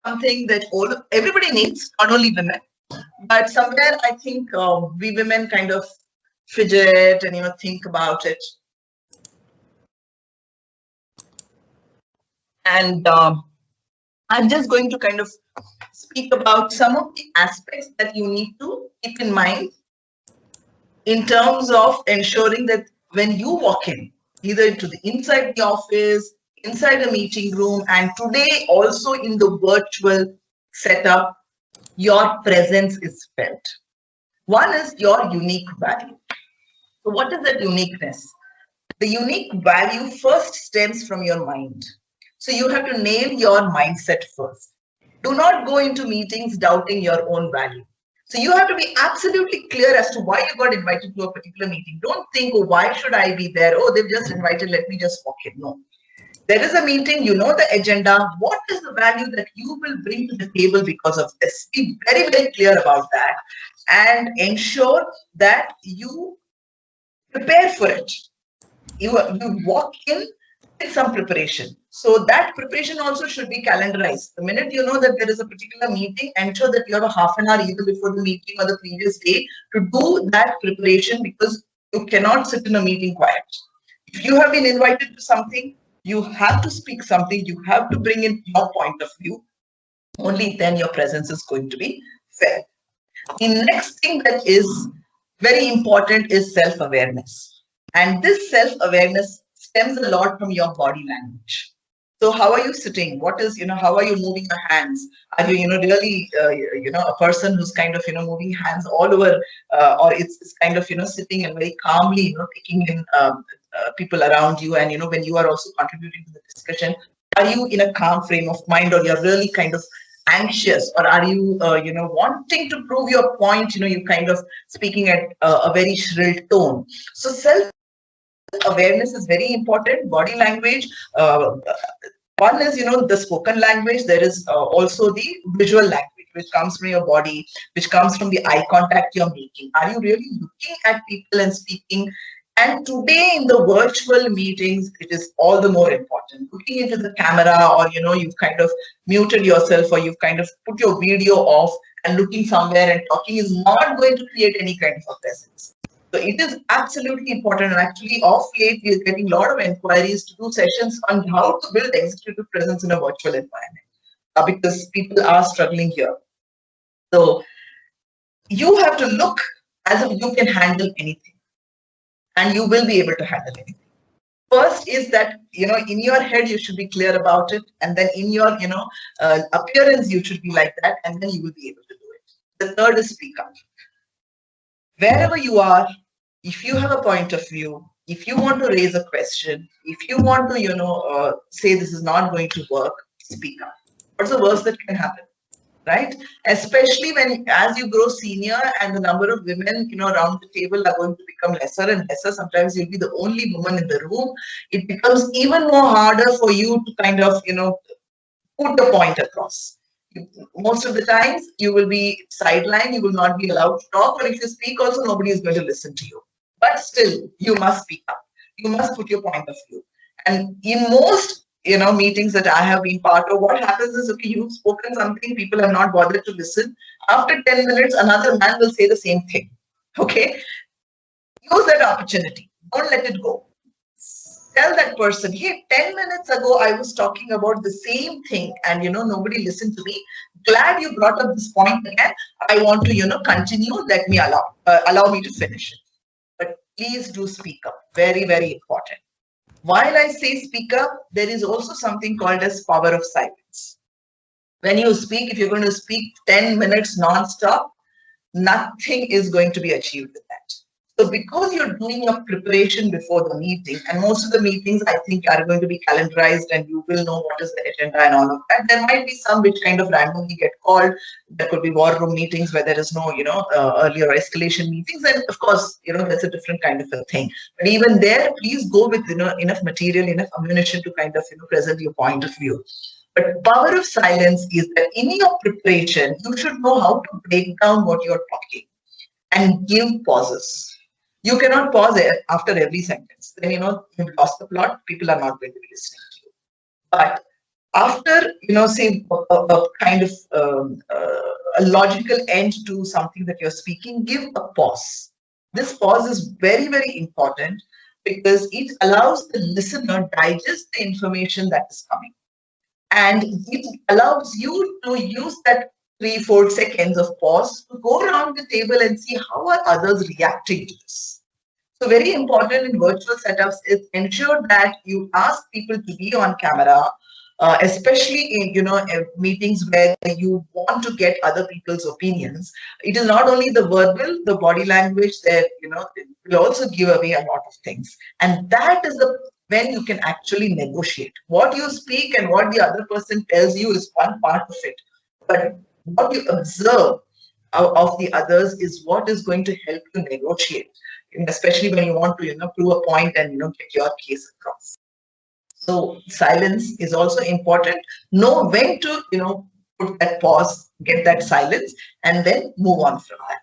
something that everybody needs, not only women, but somewhere I think we women kind of fidget and think about it. And I'm just going to kind of speak about some of the aspects that you need to keep in mind in terms of ensuring that when you walk in, either to the inside the office, inside a meeting room, and today also in the virtual setup, your presence is felt. One is your unique value. So what is that uniqueness? The unique value first stems from your mind. So you have to nail your mindset first. Do not go into meetings doubting your own value. So you have to be absolutely clear as to why you got invited to a particular meeting. Don't think, oh, why should I be there? Oh, they've just invited, let me just walk in. No. There is a meeting, you know the agenda. What is the value that you will bring to the table because of this? Be very, very clear about that and ensure that you prepare for it. You walk in with some preparation. So that preparation also should be calendarized. The minute you know that there is a particular meeting, ensure that you have a half an hour either before the meeting or the previous day to do that preparation, because you cannot sit in a meeting quiet. If you have been invited to something, you have to speak something, you have to bring in your point of view. Only then your presence is going to be fair. The next thing that is very important is self-awareness. And this self-awareness stems a lot from your body language. So how are you sitting? What is, how are you moving your hands? Are you, really, a person who's kind of, moving hands all over, or it's kind of, sitting and very calmly, taking in people around you. And, when you are also contributing to the discussion, are you in a calm frame of mind, or you're really kind of anxious, or are you wanting to prove your point, you kind of speaking at a very shrill tone? So self awareness is very important. Body language, one is the spoken language. There is also the visual language, which comes from your body, which comes from the eye contact you're making. Are you really looking at people and speaking? And today in the virtual meetings, it is all the more important. Looking into the camera, or you've kind of muted yourself, or you've kind of put your video off and looking somewhere and talking is not going to create any kind of a presence. So it is absolutely important. And actually, off late, we are getting a lot of inquiries to do sessions on how to build executive presence in a virtual environment, because people are struggling here. So you have to look as if you can handle anything. And you will be able to handle anything. First is that, in your head, you should be clear about it. And then in your, appearance, you should be like that. And then you will be able to do it. The third is speak up. Wherever you are, if you have a point of view, if you want to raise a question, if you want to, say this is not going to work, speak up. What's the worst that can happen? Right? Especially when, as you grow senior and the number of women, around the table are going to become lesser and lesser. Sometimes you'll be the only woman in the room. It becomes even more harder for you to kind of, put the point across. Most of the times you will be sidelined, you will not be allowed to talk, or if you speak also, nobody is going to listen to you. But still, you must speak up. You must put your point of view. And in most meetings that I have been part of, what happens is, okay, you've spoken something, people have not bothered to listen. After 10 minutes, another man will say the same thing. Okay? Use that opportunity. Don't let it go. Tell that person, hey, 10 minutes ago, I was talking about the same thing and, nobody listened to me. Glad you brought up this point again. I want to, continue. Let me allow me to finish it. But please do speak up. Very, very important. While I say speak up, there is also something called as power of silence. When you speak, if you're going to speak 10 minutes non-stop, nothing is going to be achieved with that. So because you're doing a preparation before the meeting, and most of the meetings I think are going to be calendarized and you will know what is the agenda and all of that. There might be some which kind of randomly get called. There could be war room meetings where there is no, earlier escalation meetings. And of course, that's a different kind of a thing. But even there, please go with, enough material, enough ammunition to kind of, present your point of view. But power of silence is that in your preparation, you should know how to break down what you're talking and give pauses. You cannot pause it after every sentence. Then, you've lost the plot. People are not going to be listening to you. But after, say a kind of a logical end to something that you're speaking, give a pause. This pause is very, very important because it allows the listener digest the information that is coming. And it allows you to use that 3-4 seconds of pause to go around the table and see how are others reacting to this. So very important in virtual setups is ensure that you ask people to be on camera, especially in meetings where you want to get other people's opinions. It is not only the verbal, the body language that it will also give away a lot of things, and that is the when you can actually negotiate. What you speak and what the other person tells you is one part of it, but what you observe of the others is what is going to help you negotiate, especially when you want to prove a point and get your case across. So silence is also important. Know when to put that pause, get that silence, and then move on from that.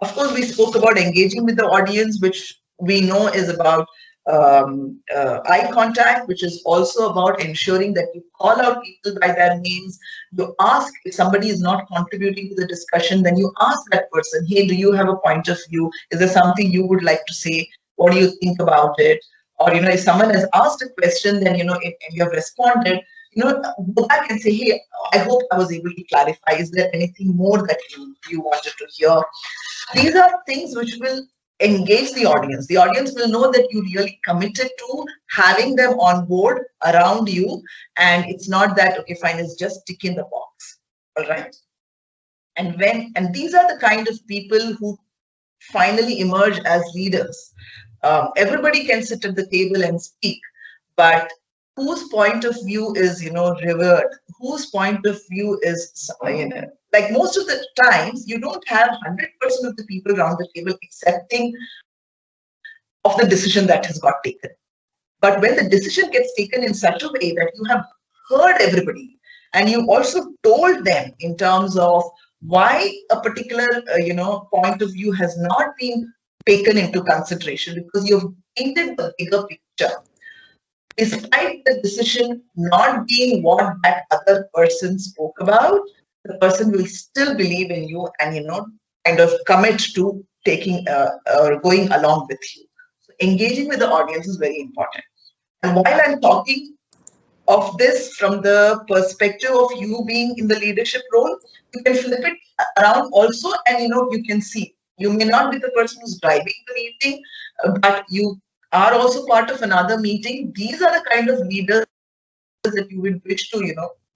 Of course, we spoke about engaging with the audience, which we know is about eye contact, which is also about ensuring that you call out people by their names. You ask if somebody is not contributing to the discussion, then you ask that person, hey, do you have a point of view? Is there something you would like to say? What do you think about it? Or, if someone has asked a question, then, if you have responded, go back and say, hey, I hope I was able to clarify. Is there anything more that you wanted to hear? These are things which will engage the audience. The audience will know that you really committed to having them on board around you. And it's not that, okay, fine, it's just tick in the box. All right. And these are the kind of people who finally emerge as leaders. Everybody can sit at the table and speak, but whose point of view is revered, whose point of view is like most of the times you don't have 100% of the people around the table accepting of the decision that has got taken. But when the decision gets taken in such a way that you have heard everybody and you also told them in terms of why a particular point of view has not been taken into consideration, because you've painted the bigger picture. Despite the decision not being what that other person spoke about, the person will still believe in you and kind of commit to taking or going along with you. So engaging with the audience is very important. And while I'm talking of this from the perspective of you being in the leadership role, you can flip it around also, and you can see you may not be the person who's driving the meeting, but you are also part of another meeting. These are the kind of leaders that you would wish to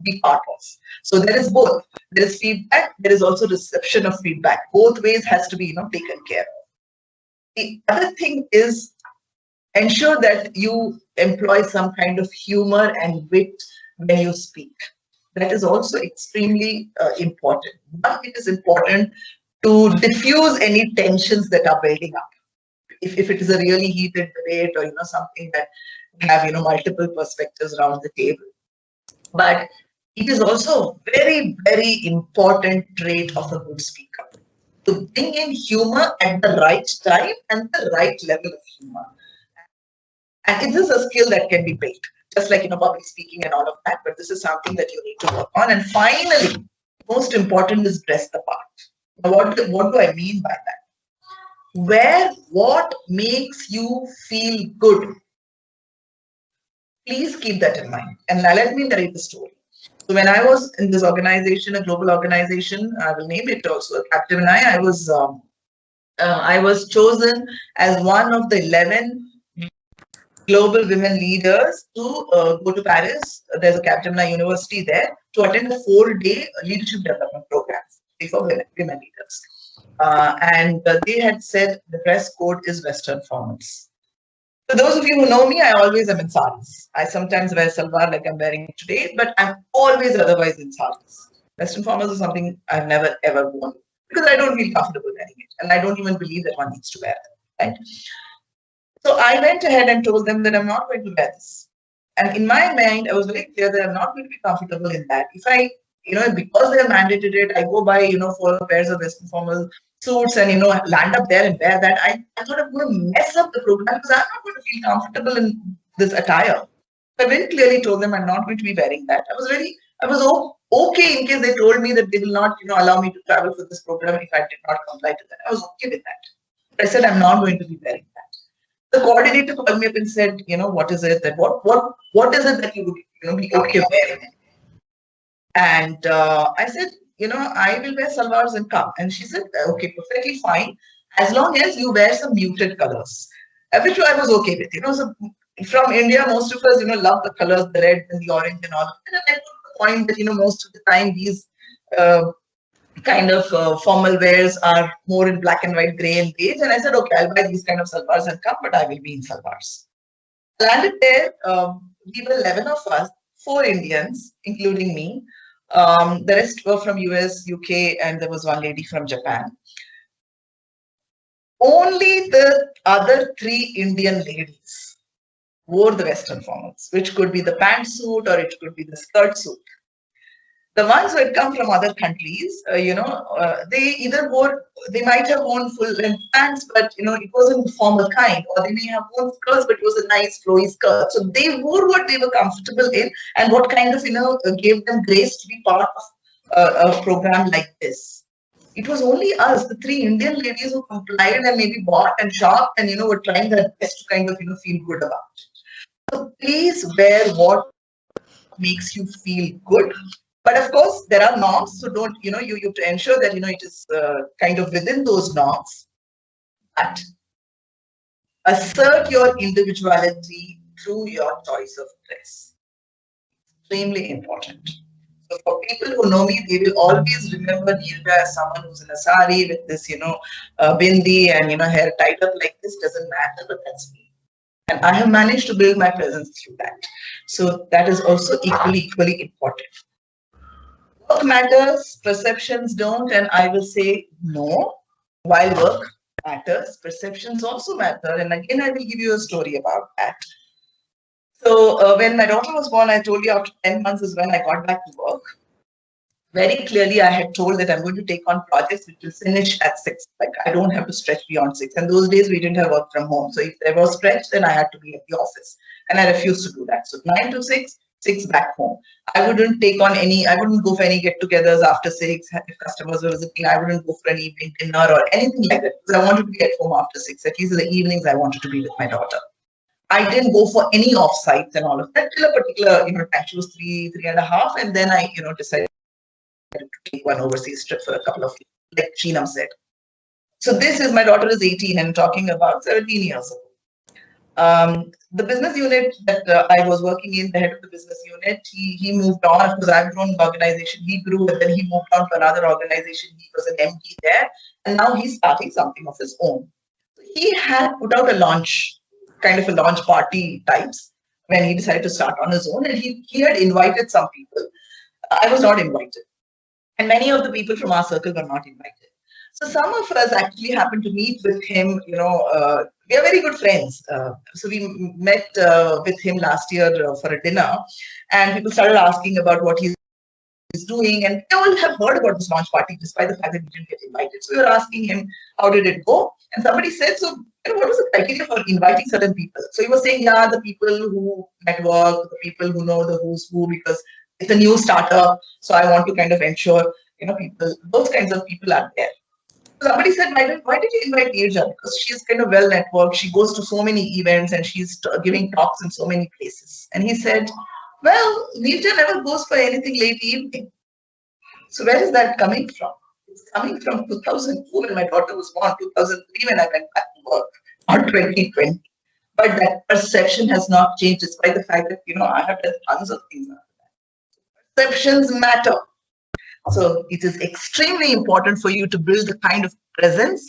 be part of. So there is both. There is feedback. There is also reception of feedback. Both ways has to be taken care of. The other thing is ensure that you employ some kind of humor and wit when you speak. That is also extremely important. But it is important to diffuse any tensions that are building up. If it is a really heated debate or something that have multiple perspectives around the table. But it is also very, very important trait of a good speaker to bring in humor at the right time and the right level of humor. And it is a skill that can be built, just like public speaking and all of that. But this is something that you need to work on. And finally, most important is dress the part. Now, what do I mean by that? Wear what makes you feel good. Please keep that in mind. And now let me narrate the story. So when I was in this organization, a global organization, I will name it also, Capgemini, I was chosen as one of the 11 global women leaders to go to Paris. There's a Capgemini University there to attend a 4-day leadership development program for women leaders. And they had said the dress code is Western formals. For those of you who know me, I always am in saris. I sometimes wear salwar like I'm wearing today, but I'm always otherwise in saris. Western formals is something I've never ever worn because I don't feel comfortable wearing it, and I don't even believe that one needs to wear them, right? So I went ahead and told them that I'm not going to wear this. And in my mind, I was very clear that I'm not going to be comfortable in that. If I, because they have mandated it, I go buy, 4 pairs of Western formal suits and, land up there and wear that. I thought I'm going to mess up the program because I'm not going to feel comfortable in this attire. I very clearly told them I'm not going to be wearing that. I was okay in case they told me that they will not, allow me to travel for this program if I did not comply to that. I was okay with that. I said I'm not going to be wearing that. The coordinator called me up and said, what is it that what is it that you would be okay wearing? And I said, I will wear salwars and come. And she said, okay, perfectly fine, as long as you wear some muted colors, which I was okay with. So from India, most of us, love the colors, the red and the orange and all. And I took the point that, most of the time these kind of formal wears are more in black and white, gray and beige. And I said, okay, I'll buy these kind of salwars and come, but I will be in salwars. Landed there, we were 11 of us, 4 Indians, including me. The rest were from US, UK, and there was one lady from Japan. Only the other 3 Indian ladies wore the Western formals, which could be the pantsuit or it could be the skirt suit. The ones who had come from other countries, they either they might have worn full-length pants, but it wasn't the formal kind, or they may have worn skirts, but it was a nice flowy skirt. So they wore what they were comfortable in, and what kind of gave them grace to be part of a program like this. It was only us, the 3 Indian ladies, who complied and maybe bought and shopped and were trying their best to kind of feel good about it. So please wear what makes you feel good. But of course, there are norms, so don't, you have to ensure that, it is kind of within those norms. But assert your individuality through your choice of dress. Extremely important. So for people who know me, they will always remember Neerja as someone who's in a sari with this, bindi and, hair tied up like this. Doesn't matter, but that's me. And I have managed to build my presence through that. So that is also equally important. Work matters, perceptions don't, and I will say no. While work matters, perceptions also matter. And again, I will give you a story about that. So when my daughter was born, I told you after 10 months is when I got back to work. Very clearly, I had told that I'm going to take on projects which will finish at 6. Like I don't have to stretch beyond 6. And those days we didn't have work from home. So if there was stretch, then I had to be at the office. And I refused to do that. So 9 to 6. 6 back home. I wouldn't go for any get-togethers after 6. If customers were visiting, I wouldn't go for an evening dinner or anything like that, because I wanted to be at home after 6. At least in the evenings, I wanted to be with my daughter. I didn't go for any off-sites and all of that till a particular, time. She was 3.5, and then I, decided to take one overseas trip for a couple of weeks, like Sheenam said. So my daughter is 18 and talking about 17 years ago. The business unit that I was working in, the head of the business unit, he moved on because I've grown the organization. He grew and then he moved on to another organization. He was an MD there, and now he's starting something of his own. He had put out a launch party types when he decided to start on his own, and he had invited some people. I was not invited, and many of the people from our circle were not invited. So some of us actually happened to meet with him, we are very good friends. So we met with him last year for a dinner, and people started asking about what he's doing, and they all have heard about this launch party despite the fact that we didn't get invited. So we were asking him, how did it go? And somebody said, so what was the criteria for inviting certain people? So he was saying, yeah, the people who network, the people who know the who's who, because it's a new startup. So I want to kind of ensure, people, those kinds of people are there. Somebody said, why did you invite Neerja? Because she's kind of well networked. She goes to so many events and she's giving talks in so many places. And he said, well, Neerja never goes for anything late evening. So where is that coming from? It's coming from 2002 when my daughter was born, 2003 when I went back to work, or 2020. But that perception has not changed despite the fact that, I have done tons of things after that. Perceptions matter. So it is extremely important for you to build the kind of presence